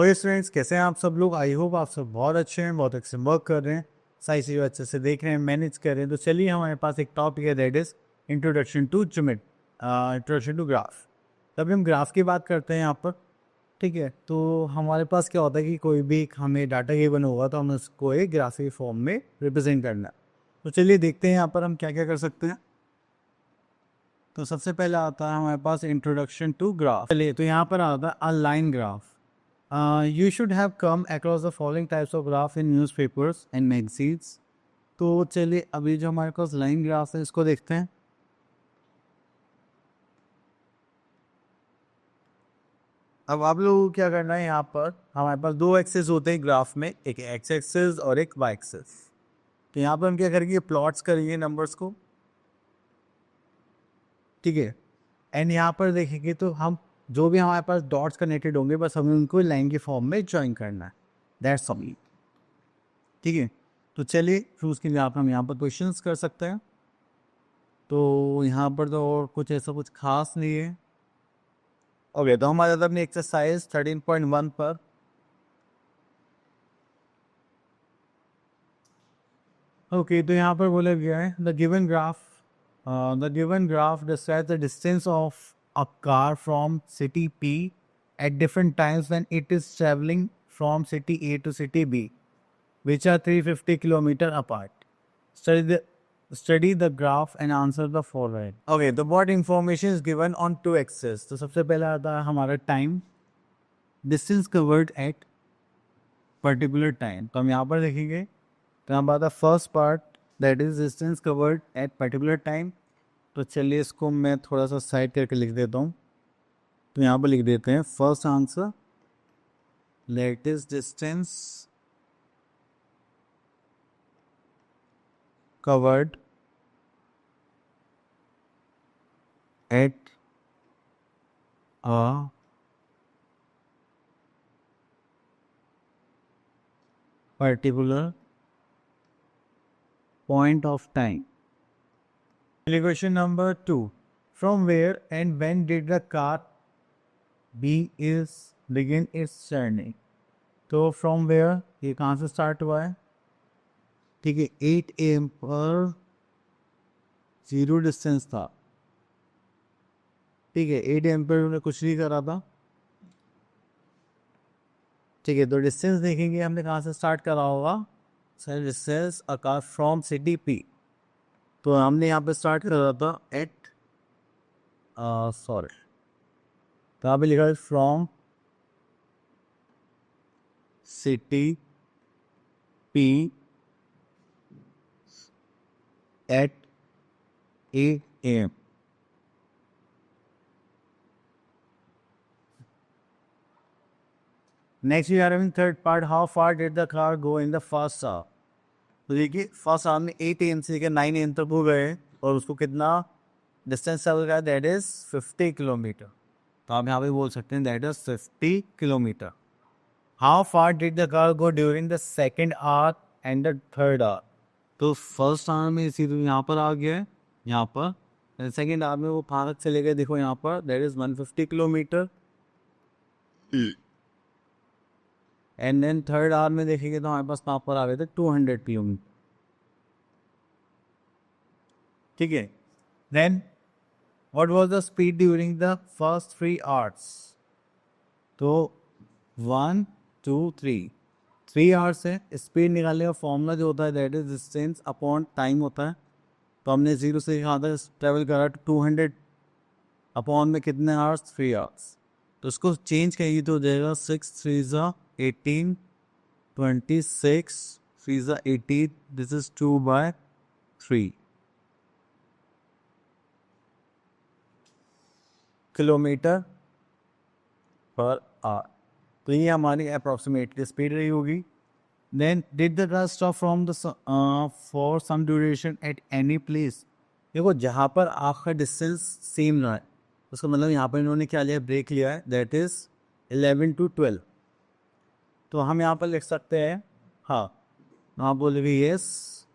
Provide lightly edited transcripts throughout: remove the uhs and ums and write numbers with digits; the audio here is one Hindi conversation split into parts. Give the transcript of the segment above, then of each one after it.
ये स्टूडेंट्स, कैसे हैं आप सब लोग? आई होप आप सब बहुत अच्छे हैं, बहुत अच्छे वर्क कर रहे हैं, सारी चीज़ें अच्छे से देख रहे हैं, मैनेज कर रहे हैं। तो चलिए, हमारे पास एक टॉपिक है, that is introduction to introduction to graph. तभी हम ग्राफ की बात करते हैं यहाँ पर। ठीक है, तो हमारे पास क्या होता है कि कोई भी हमें डाटा गिवन होगा तो हमें उसको एक ग्राफिक फॉर्म में रिप्रेजेंट करना है। तो चलिए देखते हैं यहाँ पर हम क्या क्या कर सकते हैं। तो सबसे पहले आता है हमारे पास इंट्रोडक्शन टू ग्राफ। चलिए, तो यहाँ पर आता है a line graph. You should have come across the following types of graph in newspapers and magazines. तो चलिए, अभी जो हमारे पास लाइन ग्राफ है इसको देखते हैं। अब आप लोगों को क्या करना है, यहाँ पर हमारे पास दो एक्सेस होते हैं ग्राफ में, एक एक्स एक्सेस और एक वाई एक्सेस। तो यहाँ पर हम क्या करेंगे, प्लॉट्स करेंगे नंबर्स को। ठीक है, एंड यहाँ पर देखेंगे तो हम जो भी हमारे पास डॉट्स कनेक्टेड होंगे, बस हमें उनको लाइन के फॉर्म में ज्वाइन करना है, दैट्स ऑल। ठीक है, तो चलिए फिर उसके लिए हम यहाँ पर क्वेश्चंस कर सकते हैं। तो यहाँ पर तो और कुछ ऐसा कुछ खास नहीं है। ओके, तो हमारे अपनी एक्सरसाइज 13.1 पर। ओके, तो यहाँ पर बोला गया है the given graph describes the distance of a car from city P at different times when it is travelling from city A to city B which are 350 kilometer apart. Study the graph and answer the following. Okay, the what information is given on two axes? तो सबसे पहला आता है हमारा time, distance covered at particular time. तो हम यहाँ पर देखेंगे, तो यहाँ पर आता first part, that is distance covered at particular time. तो चलिए इसको मैं थोड़ा सा साइड करके लिख देता हूँ। तो यहाँ पर लिख देते हैं first answer, latest distance covered at a particular point of time. Question number 2. From where and when did the car begin its journey? तो from where, ये कहाँ से स्टार्ट हुआ है? ठीक है, 8 AM पर जीरो डिस्टेंस था। ठीक है, 8 AM पर उन्होंने कुछ नहीं करा था। ठीक है, तो डिस्टेंस देखेंगे हमने कहाँ से स्टार्ट करा होगा। Sir, distance a car from city P, तो हमने यहाँ पे स्टार्ट करा था एट सॉरी, तो यहाँ पे लिखा है from city P at 8 AM. Next we are having third part, how far did the car go in the first hour? तो देखिए, फर्स्ट आवर में 8 AM से लेकर 9 AM तक हो गए और उसको कितना डिस्टेंस ट्रेवल करा, दैट इज 50 किलोमीटर। तो आप यहाँ पे बोल सकते हैं that is 50 kilometre. How far did the car go during the second hour and the third hour? तो फर्स्ट आवर में इसी तो यहाँ पर आ गया है, यहाँ पर सेकेंड आवर में वो भारत से लेकर देखो यहाँ पर that is 150 kilometre. And then third hour में देखेंगे तो हमारे पास वहाँ पर आ गए थे 200 किलोमीटर। ठीक है, then what was the speed during the first 3 hours? तो 1 2 3 आवर्स है। स्पीड निकालने का फॉर्मूला जो होता है that is distance upon time होता है। तो हमने 0 से यहाँ तक ट्रेवल करा 200 अपॉन में कितने आवर्स, 3 आवर्स। तो उसको चेंज करेंगे तो हो जाएगा 6 3 ज़ा 18 26 3 ज़ा 18, this is 2/3 kilometre per hour. तो ये हमारी अप्रॉक्सीमेटली स्पीड रही होगी। Then did the car stop from the for some duration at any place? देखो, जहाँ पर आपका डिस्टेंस सेम रहा है उसका मतलब यहाँ पर इन्होंने क्या लिया, ब्रेक लिया है, दैट इज 11 to 12। तो हम यहाँ पर लिख सकते हैं हाँ, तो आप बोलेंगे यस,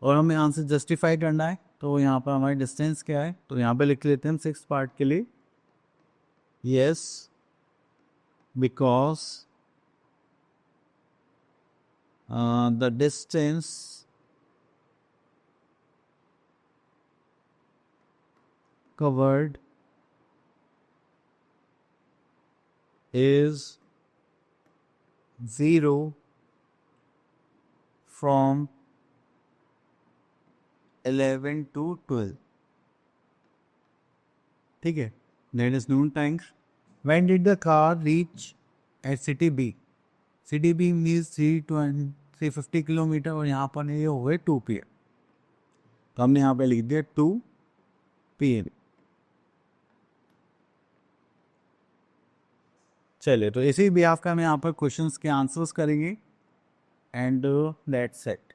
और हमें आंसर जस्टिफाई करना है। तो यहाँ पर हमारी डिस्टेंस क्या है, तो यहाँ पे लिख लेते हैं हम 6 पार्ट के लिए, yes because the distance covered is 0 from 11 to 12. ठीक है, that is noon times. When did the car reach at city B? City B means 350 kilometre और यहाँ पर ये हो गए 2 PM. तो हमने यहाँ पे लिख दिया 2 PM. चलिए, तो इसी भी आपका हम यहाँ पर क्वेश्चंस के आंसर्स करेंगे एंड दैट्स इट.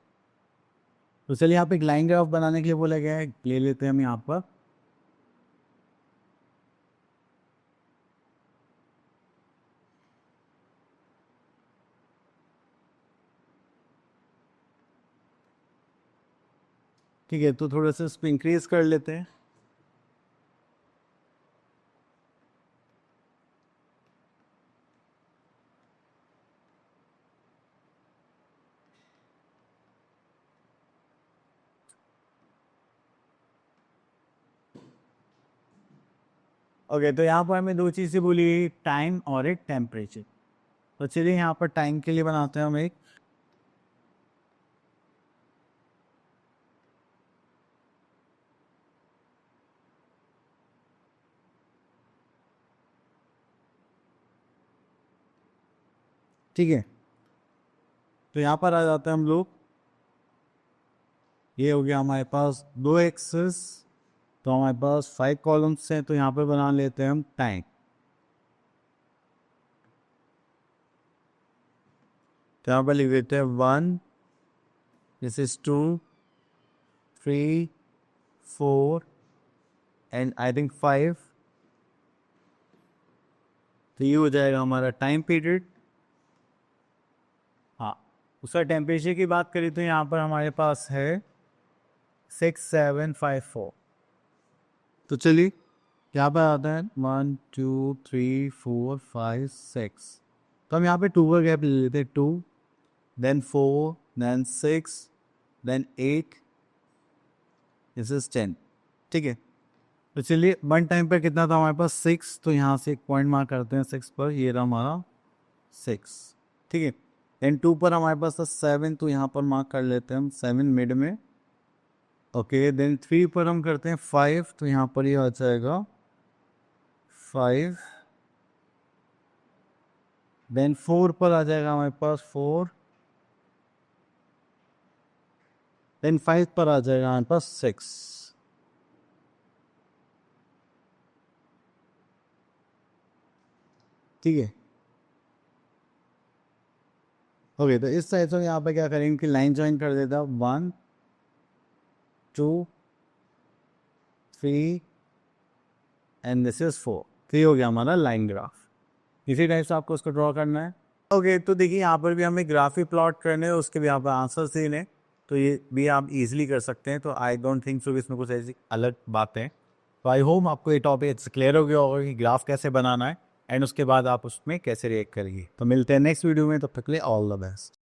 तो चलिए, यहाँ पे एक लाइन ग्राफ बनाने के लिए बोला गया है, ले लेते हैं हम यहाँ पर. ठीक है, तो थोड़ा सा इसको इंक्रीज कर लेते हैं. ओके, तो यहाँ पर हमें दो चीज़ें बोली, टाइम और एक टेम्परेचर. तो चलिए यहाँ पर टाइम के लिए बनाते हैं हम एक. ठीक है, तो यहाँ पर आ जाते हैं हम लोग. ये हो गया हमारे पास 2 एक्सेस, तो हमारे पास 5 कॉलम्स हैं. तो यहाँ पर बना लेते हैं हम टाइम. तो यहाँ पर लिख देते हैं 1, this is 2, 3, 4 and I think 5. तो ये हो जाएगा हमारा टाइम पीरियड. हाँ, उसका टेम्परेचर की बात करें तो यहाँ पर हमारे पास है 6754. तो चलिए यहाँ पर आता है 1 2 3 4 5 6. तो हम यहाँ पे 2 का गैप ले लेते हैं. 2 then 4 then 6 then 8, this is 10. ठीक है, तो चलिए वन टाइम पर कितना था हमारे पास 6. तो यहाँ से एक पॉइंट मार्क करते हैं 6 पर, ये रहा हमारा 6. ठीक है, देन 2 पर हमारे पास था 7. तो यहाँ पर मार्क कर लेते हैं हम 7 मिड में. ओके, देन 3 पर हम करते हैं 5. तो यहाँ पर ये आ जाएगा 5. देन 4 पर आ जाएगा हमारे पास 4. देन 5 पर आ जाएगा हमारे पास 6. ठीक है, ओके, तो इस साइड से यहाँ पे क्या करेंगे कि लाइन ज्वाइन कर देता. 1 2 3 एंड दिस इज 4. तो ये हो गया हमारा लाइन ग्राफ. इसी टाइप से आपको उसको ड्रॉ करना है. ओके, तो देखिए यहाँ पर भी हमें ग्राफ ही प्लॉट करने हैं, उसके भी यहाँ पर आंसर्स देने. तो ये भी आप इजीली कर सकते हैं. तो आई डोंट थिंक सो इसमें कुछ ऐसी अलग बातें. तो आई होप आपको ये टॉपिक क्लियर हो गया होगा कि ग्राफ कैसे बनाना है एंड उसके बाद आप उसमें कैसे रिएक्ट करेंगे. तो मिलते हैं नेक्स्ट वीडियो में, तब तक के लिए ऑल द बेस्ट.